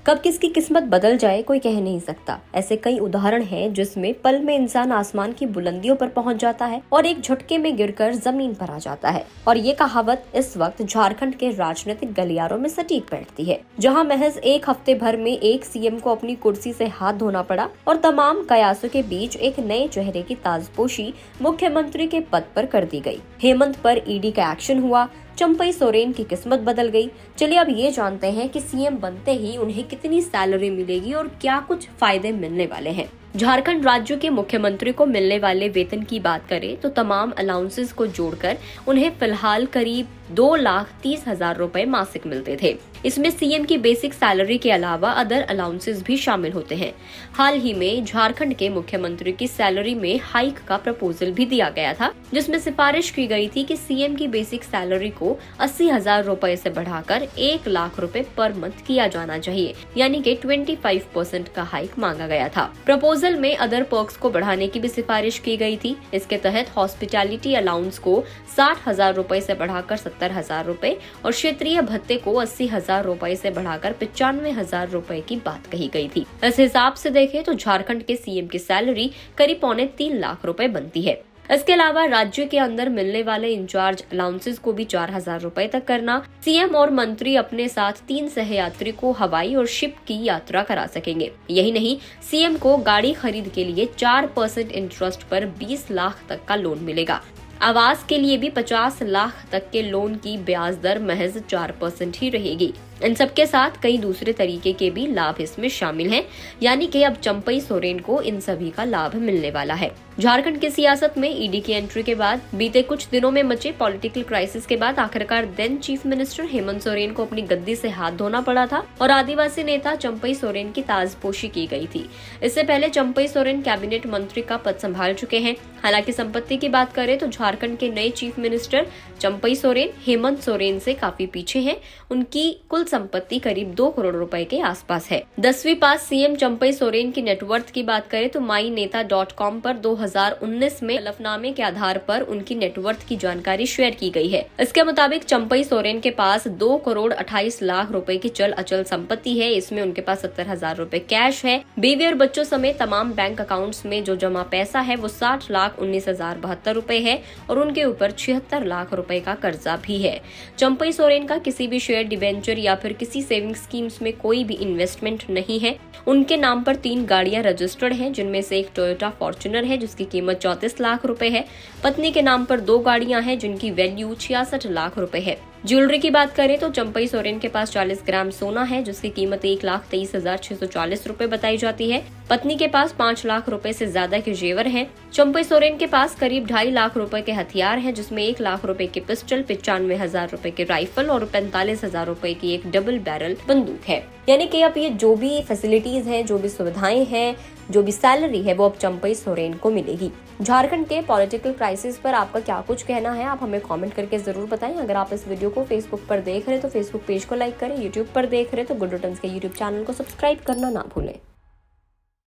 कब किसकी किस्मत बदल जाए कोई कह नहीं सकता। ऐसे कई उदाहरण हैं जिसमें पल में इंसान आसमान की बुलंदियों पर पहुंच जाता है और एक झटके में गिरकर जमीन पर आ जाता है। और ये कहावत इस वक्त झारखंड के राजनीतिक गलियारों में सटीक बैठती है, जहां महज एक हफ्ते भर में एक सीएम को अपनी कुर्सी से हाथ धोना पड़ा और तमाम कयासों के बीच एक नए चेहरे की ताजपोशी मुख्यमंत्री के पद पर कर दी गई। हेमंत पर ईडी का एक्शन हुआ, चंपई सोरेन की किस्मत बदल गई। चलिए अब ये जानते हैं कि सीएम बनते ही उन्हें कितनी सैलरी मिलेगी और क्या कुछ फायदे मिलने वाले हैं। झारखंड राज्य के मुख्यमंत्री को मिलने वाले वेतन की बात करें तो तमाम अलाउंसेस को जोड़कर उन्हें फिलहाल करीब 2,30,000 रुपए मासिक मिलते थे। इसमें सीएम की बेसिक सैलरी के अलावा अदर अलाउंसेस भी शामिल होते हैं। हाल ही में झारखंड के मुख्यमंत्री की सैलरी में हाइक का प्रपोजल भी दिया गया था, जिसमें सिफारिश की गई थी कि सीएम की बेसिक सैलरी को 80,000 रुपए से बढ़ाकर 1 लाख रुपए पर मंथ किया जाना चाहिए, यानी कि 25% का हाइक मांगा गया था। प्रपोजल में अदर पर्क्स को बढ़ाने की भी सिफारिश की गई थी। इसके तहत हॉस्पिटैलिटी अलाउंस को 60,000 रुपए से बढ़ाकर 70,000 रुपए और क्षेत्रीय भत्ते को 80,000 रुपए से बढ़ाकर 95,000 रुपए की बात कही गई थी। इस हिसाब से देखें तो झारखंड के सीएम की सैलरी करीब 3.25 लाख रुपए बनती है। इसके अलावा राज्य के अंदर मिलने वाले इंचार्ज अलाउंसेस को भी 4,000 रुपए तक करना। सीएम और मंत्री अपने साथ 3 सहयात्री को हवाई और शिप की यात्रा करा सकेंगे। यही नहीं, सीएम को गाड़ी खरीद के लिए 4% इंटरेस्ट पर 20 लाख तक का लोन मिलेगा। आवास के लिए भी 50 लाख तक के लोन की ब्याज दर महज 4% ही रहेगी। इन सबके साथ कई दूसरे तरीके के भी लाभ इसमें शामिल हैं, यानी कि अब चंपई सोरेन को इन सभी का लाभ मिलने वाला है। झारखंड की सियासत में ईडी की एंट्री के बाद बीते कुछ दिनों में मचे पॉलिटिकल क्राइसिस के बाद आखिरकार then chief minister Hemant Soren को अपनी गद्दी से हाथ धोना पड़ा था और आदिवासी नेता चंपई सोरेन की ताजपोशी की गई थी। इससे पहले चंपई सोरेन कैबिनेट मंत्री का पद संभाल चुके हैं। हालांकि संपत्ति की बात करें तो झारखंड के नए चीफ मिनिस्टर चंपई सोरेन हेमंत सोरेन से काफी पीछे हैं। उनकी कुल संपत्ति करीब 2 करोड़ रुपए के आसपास है। 10वीं पास सीएम चंपई सोरेन की नेटवर्थ की बात करें तो myनेता.com पर 2019 में हलफनामे के आधार पर उनकी नेटवर्थ की जानकारी शेयर की गई है। इसके मुताबिक चंपई सोरेन के पास 2 करोड़ 28 लाख रुपए की चल अचल संपत्ति है। इसमें उनके पास 70,000 रुपए कैश है। बीवी और बच्चों समेत तमाम बैंक अकाउंट्स में जो जमा पैसा है वो 60,19,072 रुपए है और उनके ऊपर 76 लाख रुपए का कर्जा भी है। चंपई सोरेन का किसी भी शेयर, डिवेंचर या फिर किसी सेविंग स्कीम्स में कोई भी इन्वेस्टमेंट नहीं है। उनके नाम पर 3 गाड़ियां रजिस्टर्ड हैं, जिनमें से एक टोयोटा फॉर्च्यूनर है जिसकी कीमत 34 लाख रुपए है। पत्नी के नाम पर 2 गाड़ियां हैं जिनकी वैल्यू 66 लाख रुपए है। ज्वेलरी की बात करें तो चंपई सोरेन के पास 40 ग्राम सोना है जिसकी कीमत 1,23,640 रुपए बताई जाती है। पत्नी के पास 5 लाख रुपए से ज्यादा के जेवर हैं। चंपई सोरेन के पास करीब 2.5 लाख रुपए के हथियार हैं, जिसमें 1 लाख रुपए की पिस्टल, 95,000 रुपए के राइफल और 45,000 रुपए की एक डबल बैरल बंदूक है। यानी कि अब ये जो भी फैसिलिटीज हैं, जो भी सुविधाएं हैं, जो भी सैलरी है, वो अब चंपई सोरेन को मिलेगी। झारखंड के पॉलिटिकल क्राइसिस पर आपका क्या कुछ कहना है, आप हमें कमेंट करके जरूर बताएं। अगर आप इस वीडियो को फेसबुक पर देख रहे हैं तो फेसबुक पेज को लाइक करें, यूट्यूब पर देख रहे हैं तो गुड रिटर्न्स के यूट्यूब चैनल को सब्सक्राइब करना ना भूलें।